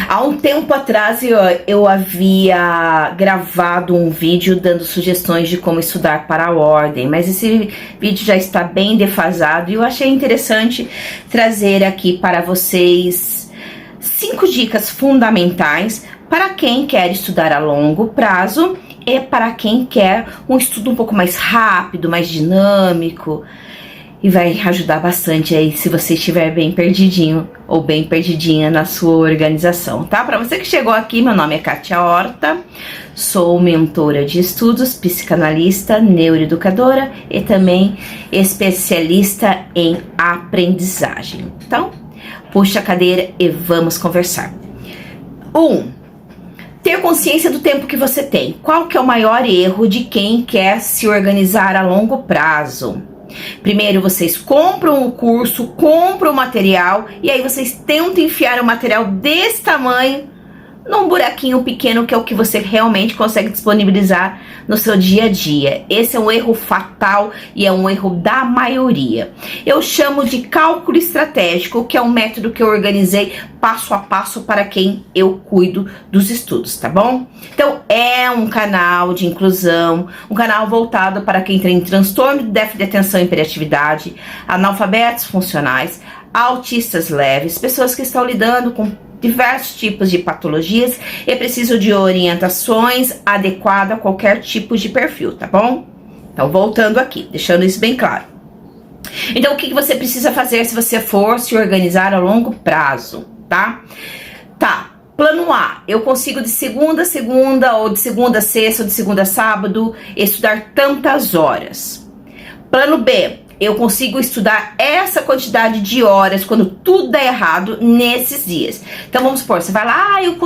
Há um tempo atrás eu havia gravado um vídeo dando sugestões de como estudar para a ordem, mas esse vídeo já está bem defasado e eu achei interessante trazer aqui para vocês 5 dicas fundamentais para quem quer estudar a longo prazo e para quem quer um estudo um pouco mais rápido, mais dinâmico. E vai ajudar bastante aí se você estiver bem perdidinho ou bem perdidinha na sua organização, tá? Para você que chegou aqui, meu nome é Kátia Horta, sou mentora de estudos, psicanalista, neuroeducadora e também especialista em aprendizagem. Então, puxa a cadeira e vamos conversar. 1. Ter consciência do tempo que você tem. Qual que é o maior erro de quem quer se organizar a longo prazo? Primeiro vocês compram o curso, compram o material e aí vocês tentam enfiar o material desse tamanho num buraquinho pequeno que é o que você realmente consegue disponibilizar no seu dia a dia. Esse é um erro fatal e é um erro da maioria. Eu chamo de cálculo estratégico, que é um método que eu organizei passo a passo para quem eu cuido dos estudos, tá bom? Então é um canal de inclusão, um canal voltado para quem tem transtorno de déficit de atenção e hiperatividade, analfabetos funcionais, autistas leves, pessoas que estão lidando com diversos tipos de patologias e preciso de orientações adequadas a qualquer tipo de perfil, tá bom? Então, voltando aqui, deixando isso bem claro. Então, o que você precisa fazer se você for se organizar a longo prazo, tá? Plano A, eu consigo de segunda a segunda, ou de segunda a sexta, ou de segunda a sábado, estudar tantas horas. Plano B, eu consigo estudar essa quantidade de horas quando tudo dá errado nesses dias. Então vamos supor, você vai lá, eu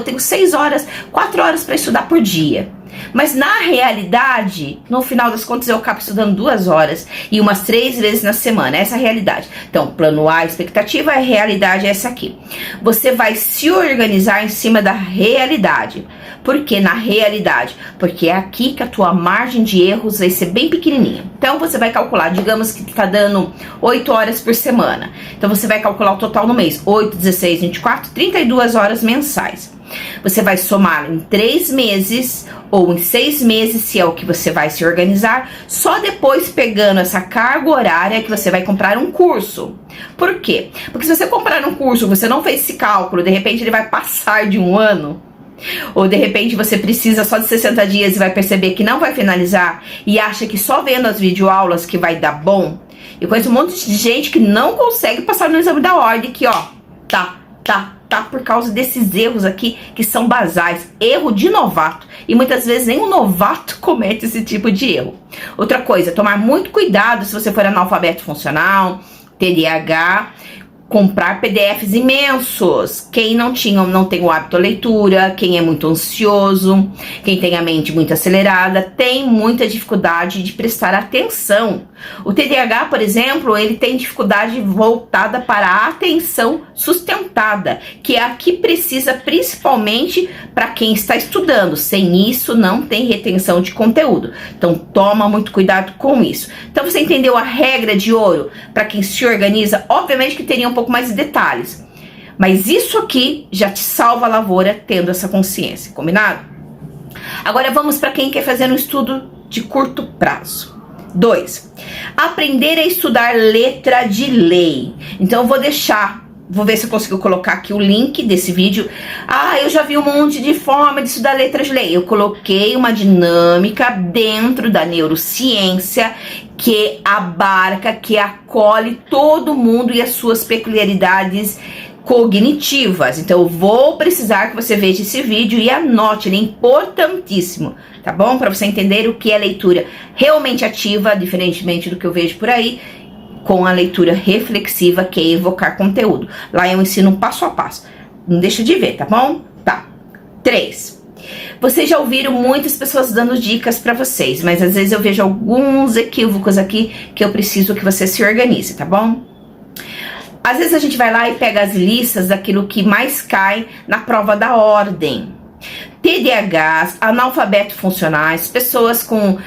tenho 6 horas, 4 horas para estudar por dia. Mas na realidade, no final das contas, eu acabo estudando 2 horas e umas 3 vezes na semana. Essa é a realidade. Então, plano A, expectativa, a realidade é essa aqui. Você vai se organizar em cima da realidade. Por que na realidade? Porque é aqui que a tua margem de erros vai ser bem pequenininha. Então, você vai calcular, digamos que está dando 8 horas por semana. Então, você vai calcular o total no mês. 8, 16, 24, 32 horas mensais. Você vai somar em 3 meses ou em 6 meses, se é o que você vai se organizar, só depois pegando essa carga horária que você vai comprar um curso. Por quê? Porque se você comprar um curso, você não fez esse cálculo, de repente ele vai passar de 1 ano, ou de repente você precisa só de 60 dias e vai perceber que não vai finalizar e acha que só vendo as videoaulas que vai dar bom. Eu conheço um monte de gente que não consegue passar no exame da ordem, que ó, tá por causa desses erros aqui que são basais, erro de novato, e muitas vezes nem um novato comete esse tipo de erro. Outra coisa, tomar muito cuidado se você for analfabeto funcional, TDAH, comprar PDFs imensos. Quem não tem o hábito à leitura, quem é muito ansioso, quem tem a mente muito acelerada, tem muita dificuldade de prestar atenção. O TDAH, por exemplo, ele tem dificuldade voltada para a atenção sustentada, que é a que precisa principalmente para quem está estudando. Sem isso, não tem retenção de conteúdo. Então, toma muito cuidado com isso. Então, você entendeu a regra de ouro para quem se organiza? Obviamente que teria um pouco mais de detalhes, mas isso aqui já te salva a lavoura tendo essa consciência, combinado? Agora vamos para quem quer fazer um estudo de curto prazo. 2. Aprender a estudar letra de lei. Então eu vou ver se eu consigo colocar aqui o link desse vídeo. Eu já vi um monte de forma de estudar letra de lei. Eu coloquei uma dinâmica dentro da neurociência que abarca, que acolhe todo mundo e as suas peculiaridades cognitivas. Então eu vou precisar que você veja esse vídeo e anote, ele é importantíssimo, tá bom? Para você entender o que é leitura realmente ativa, diferentemente do que eu vejo por aí, com a leitura reflexiva, que é evocar conteúdo. Lá eu ensino passo a passo. Não deixa de ver, tá bom? Tá. 3. Vocês já ouviram muitas pessoas dando dicas para vocês, mas às vezes eu vejo alguns equívocos aqui que eu preciso que você se organize, tá bom? Às vezes a gente vai lá e pega as listas daquilo que mais cai na prova da ordem. TDAHs, analfabetos funcionais, pessoas com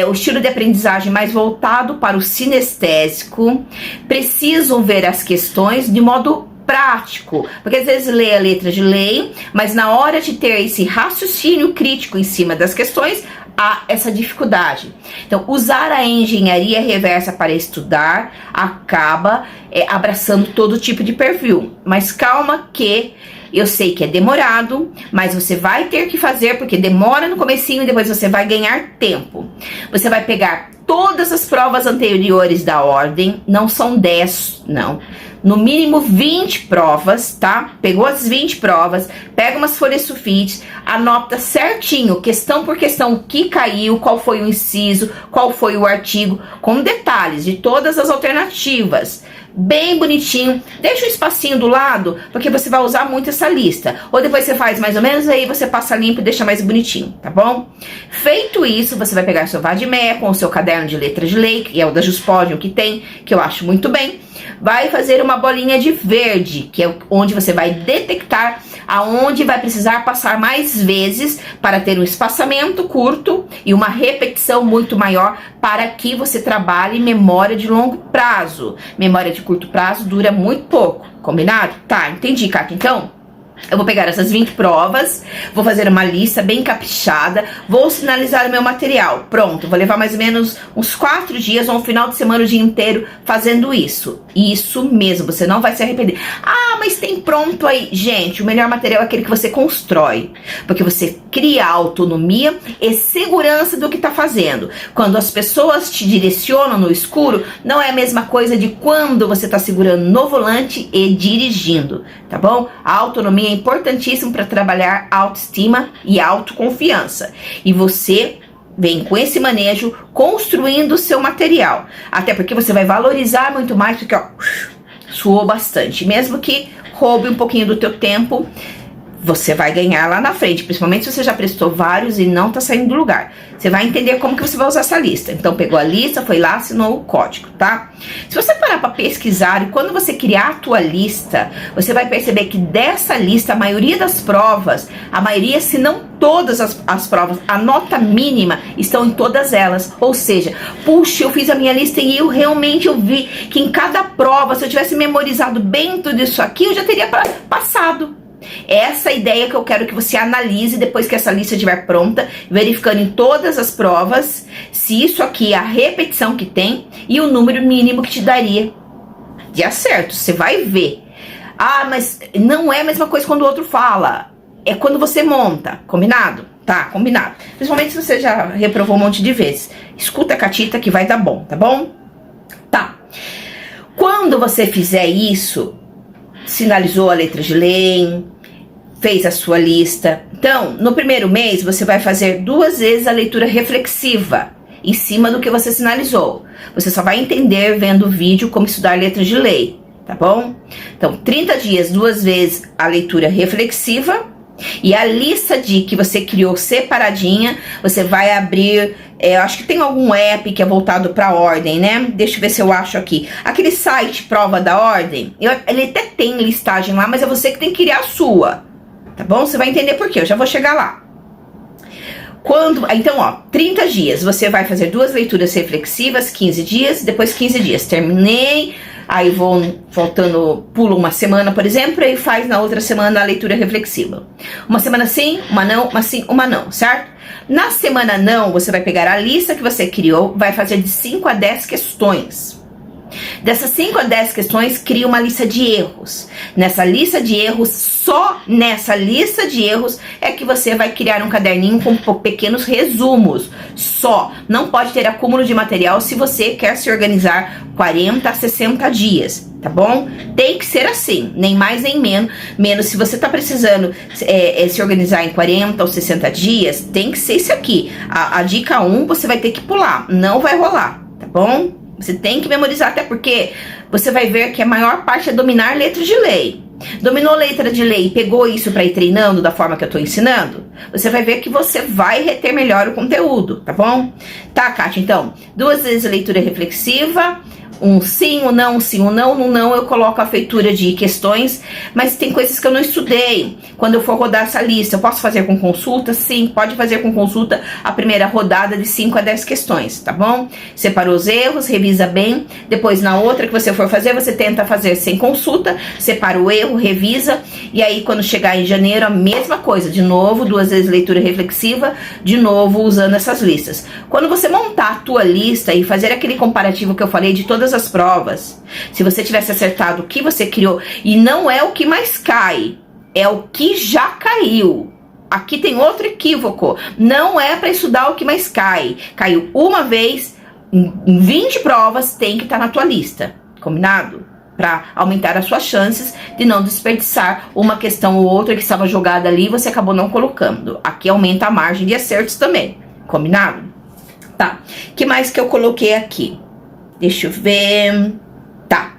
o estilo de aprendizagem mais voltado para o sinestésico, precisam ver as questões de modo prático, porque às vezes lê a letra de lei, mas na hora de ter esse raciocínio crítico em cima das questões, há essa dificuldade. Então, usar a engenharia reversa para estudar acaba abraçando todo tipo de perfil, mas calma que eu sei que é demorado, mas você vai ter que fazer, porque demora no comecinho e depois você vai ganhar tempo. Você vai pegar todas as provas anteriores da ordem, não são 10, não. No mínimo 20 provas, tá? Pegou as 20 provas, pega umas folhas sulfites, anota certinho, questão por questão, o que caiu, qual foi o inciso, qual foi o artigo, com detalhes de todas as alternativas. Bem bonitinho, deixa um espacinho do lado, porque você vai usar muito essa lista. Ou depois você faz mais ou menos, aí você passa limpo e deixa mais bonitinho, tá bom? Feito isso, você vai pegar seu Vademecum com o seu caderno de letras de lei, que é o da Juspodium que tem, que eu acho muito bem. Vai fazer uma bolinha de verde, que é onde você vai detectar aonde vai precisar passar mais vezes para ter um espaçamento curto e uma repetição muito maior para que você trabalhe memória de longo prazo. Memória de curto prazo dura muito pouco, combinado? Tá, entendi, Kátia. Então, eu vou pegar essas 20 provas, vou fazer uma lista bem caprichada, vou sinalizar o meu material. Pronto, vou levar mais ou menos uns 4 dias ou um final de semana o dia inteiro fazendo isso. Isso mesmo, você não vai se arrepender. Ah, mas tem pronto aí. Gente, o melhor material é aquele que você constrói, porque você cria autonomia e segurança do que está fazendo. Quando as pessoas te direcionam no escuro, não é a mesma coisa de quando você está segurando no volante e dirigindo, tá bom? A autonomia é importantíssimo para trabalhar autoestima e autoconfiança. E você vem com esse manejo construindo o seu material. Até porque você vai valorizar muito mais, porque ó, suou bastante. Mesmo que roube um pouquinho do teu tempo, você vai ganhar lá na frente, principalmente se você já prestou vários e não tá saindo do lugar. Você vai entender como que você vai usar essa lista. Então, pegou a lista, foi lá, assinou o código, tá? Se você parar para pesquisar e quando você criar a tua lista, você vai perceber que dessa lista, a maioria das provas, a maioria, se não todas as provas, a nota mínima estão em todas elas. Ou seja, puxa, eu fiz a minha lista e eu realmente vi que em cada prova, se eu tivesse memorizado bem tudo isso aqui, eu já teria passado. Essa ideia que eu quero que você analise depois que essa lista estiver pronta, verificando em todas as provas se isso aqui é a repetição que tem e o número mínimo que te daria de acerto. Você vai ver. Ah, mas não é a mesma coisa quando o outro fala. É quando você monta. Combinado? Tá, combinado. Principalmente se você já reprovou um monte de vezes. Escuta a Catita que vai dar bom, tá bom? Tá. Quando você fizer isso, sinalizou a letra de lei, fez a sua lista. Então, no primeiro mês, você vai fazer 2 vezes a leitura reflexiva em cima do que você sinalizou. Você só vai entender vendo o vídeo como estudar letras de lei, tá bom? Então, 30 dias, 2 vezes a leitura reflexiva e a lista de que você criou separadinha, você vai abrir, eu acho que tem algum app que é voltado para ordem, né? Deixa eu ver se eu acho aqui. Aquele site Prova da Ordem, ele até tem listagem lá, mas é você que tem que criar a sua, tá bom? Você vai entender por quê, eu já vou chegar lá. Então, ó, 30 dias, você vai fazer 2 leituras reflexivas, 15 dias, depois 15 dias. Terminei, aí vou faltando, pulo uma semana, por exemplo, e faz na outra semana a leitura reflexiva. Uma semana sim, uma não, uma sim, uma não, certo? Na semana não, você vai pegar a lista que você criou, vai fazer de 5 a 10 questões. Dessas 5 a 10 questões, cria uma lista de erros. Nessa lista de erros, só nessa lista de erros é que você vai criar um caderninho com pequenos resumos. Só. Não pode ter acúmulo de material se você quer se organizar 40 a 60 dias, tá bom? Tem que ser assim, nem mais nem menos. Se você tá precisando se organizar em 40 ou 60 dias, tem que ser isso aqui. A dica 1 você vai ter que pular, não vai rolar, tá bom? Você tem que memorizar, até porque você vai ver que a maior parte é dominar letras de lei. Dominou letra de lei e pegou isso para ir treinando da forma que eu tô ensinando, você vai ver que você vai reter melhor o conteúdo, tá bom? Tá, Kátia? Então, 2 vezes a leitura reflexiva, um sim, um não, sim, um não. No não eu coloco a feitura de questões, mas tem coisas que eu não estudei. Quando eu for rodar essa lista, eu posso fazer com consulta? Sim, pode fazer com consulta a primeira rodada de 5 a 10 questões, tá bom? Separou os erros, revisa bem. Depois, na outra que você for fazer, você tenta fazer sem consulta, separa o erro, revisa. E aí, quando chegar em janeiro, a mesma coisa. De novo, 2 vezes leitura reflexiva, de novo usando essas listas. Quando você montar a tua lista e fazer aquele comparativo que eu falei de todas as provas, se você tivesse acertado o que você criou, e não é o que mais cai, é o que já caiu. Aqui tem outro equívoco. Não é para estudar o que mais cai. Caiu uma vez, em 20 provas, tem que estar na tua lista. Combinado? Para aumentar as suas chances de não desperdiçar uma questão ou outra que estava jogada ali e você acabou não colocando. Aqui aumenta a margem de acertos também. Combinado? Tá. Que mais que eu coloquei aqui? Deixa eu ver. Tá.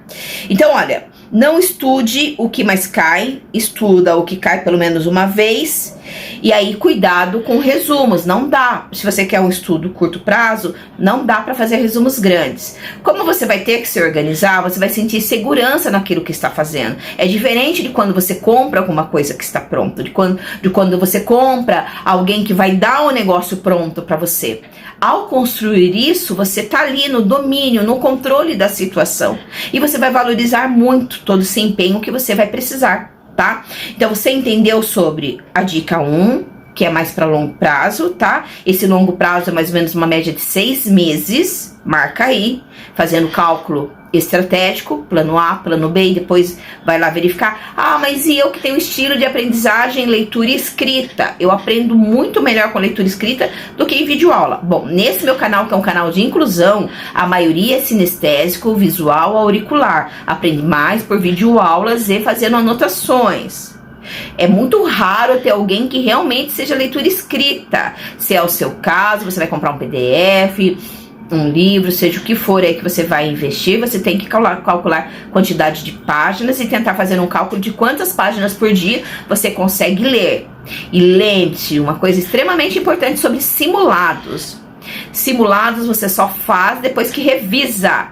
Então, olha, não estude o que mais cai, estuda o que cai pelo menos uma vez. E aí, cuidado com resumos, não dá. Se você quer um estudo curto prazo, não dá para fazer resumos grandes. Como você vai ter que se organizar, você vai sentir segurança naquilo que está fazendo. É diferente de quando você compra alguma coisa que está pronta, de quando você compra alguém que vai dar o negócio pronto para você. Ao construir isso, você tá ali no domínio, no controle da situação. E você vai valorizar muito todo esse empenho que você vai precisar. Tá? Então você entendeu sobre a dica 1, que é mais para longo prazo, tá? Esse longo prazo é mais ou menos uma média de 6 meses, marca aí, fazendo cálculo estratégico, plano A, plano B, e depois vai lá verificar. Ah, mas e eu que tenho estilo de aprendizagem, leitura e escrita? Eu aprendo muito melhor com leitura escrita do que em videoaula. Bom, nesse meu canal, que é um canal de inclusão, a maioria é sinestésico, visual, auricular. Aprende mais por videoaulas e fazendo anotações. É muito raro ter alguém que realmente seja leitura escrita. Se é o seu caso, você vai comprar um PDF, um livro, seja o que for aí que você vai investir, você tem que calcular quantidade de páginas e tentar fazer um cálculo de quantas páginas por dia você consegue ler. E lembre-se, uma coisa extremamente importante sobre simulados. Simulados você só faz depois que revisa.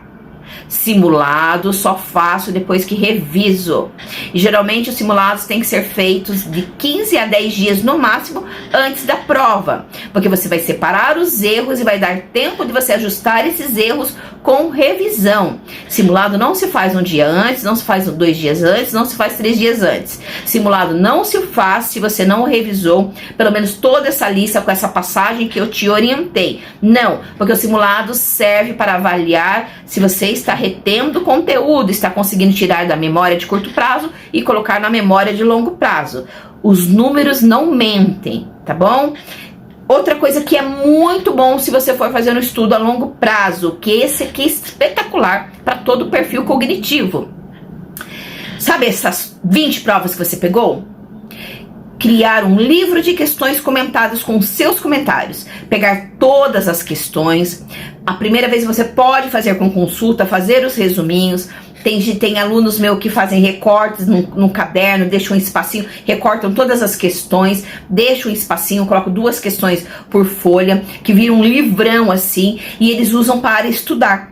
Simulado só faço depois que reviso. E geralmente os simulados têm que ser feitos de 15 a 10 dias no máximo antes da prova, porque você vai separar os erros e vai dar tempo de você ajustar esses erros com revisão. Simulado não se faz um dia antes, não se faz 2 dias antes, não se faz 3 dias antes. Simulado não se faz se você não revisou pelo menos toda essa lista com essa passagem que eu te orientei. Não, porque o simulado serve para avaliar se você está retendo conteúdo, está conseguindo tirar da memória de curto prazo e colocar na memória de longo prazo. Os números não mentem, tá bom? Outra coisa que é muito bom se você for fazer um estudo a longo prazo, que esse aqui é espetacular para todo o perfil cognitivo. Sabe essas 20 provas que você pegou? Criar um livro de questões comentadas com seus comentários. Pegar todas as questões. A primeira vez você pode fazer com consulta, fazer os resuminhos. Tem alunos meus que fazem recortes no caderno, deixam um espacinho, recortam todas as questões, deixam um espacinho, colocam 2 questões por folha, que vira um livrão assim, e eles usam para estudar.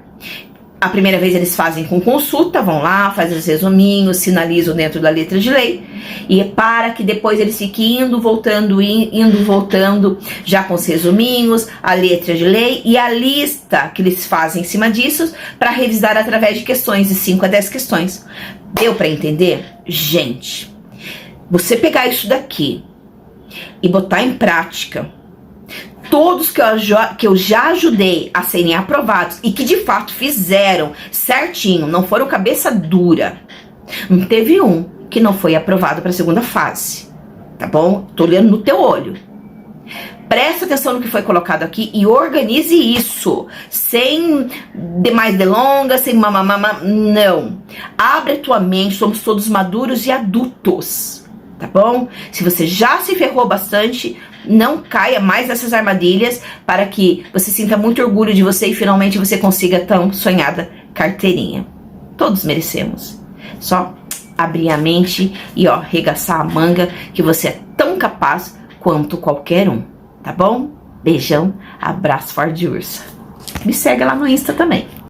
A primeira vez eles fazem com consulta, vão lá, fazem os resuminhos, sinalizam dentro da letra de lei, e para que depois eles fiquem indo, voltando, já com os resuminhos, a letra de lei e a lista que eles fazem em cima disso, para revisar através de questões, de 5 a 10 questões. Deu para entender? Gente, você pegar isso daqui e botar em prática, todos que eu já ajudei a serem aprovados e que de fato fizeram certinho, não foram cabeça dura, não teve um que não foi aprovado para a segunda fase, tá bom? Tô olhando no teu olho. Presta atenção no que foi colocado aqui e organize isso, sem demais delongas, sem mamamama, não. Abre a tua mente, somos todos maduros e adultos, tá bom? Se você já se ferrou bastante, não caia mais nessas armadilhas, para que você sinta muito orgulho de você e finalmente você consiga a tão sonhada carteirinha. Todos merecemos. Só abrir a mente e regaçar a manga, que você é tão capaz quanto qualquer um, tá bom? Beijão, abraço forte de ursa. Me segue lá no Insta também.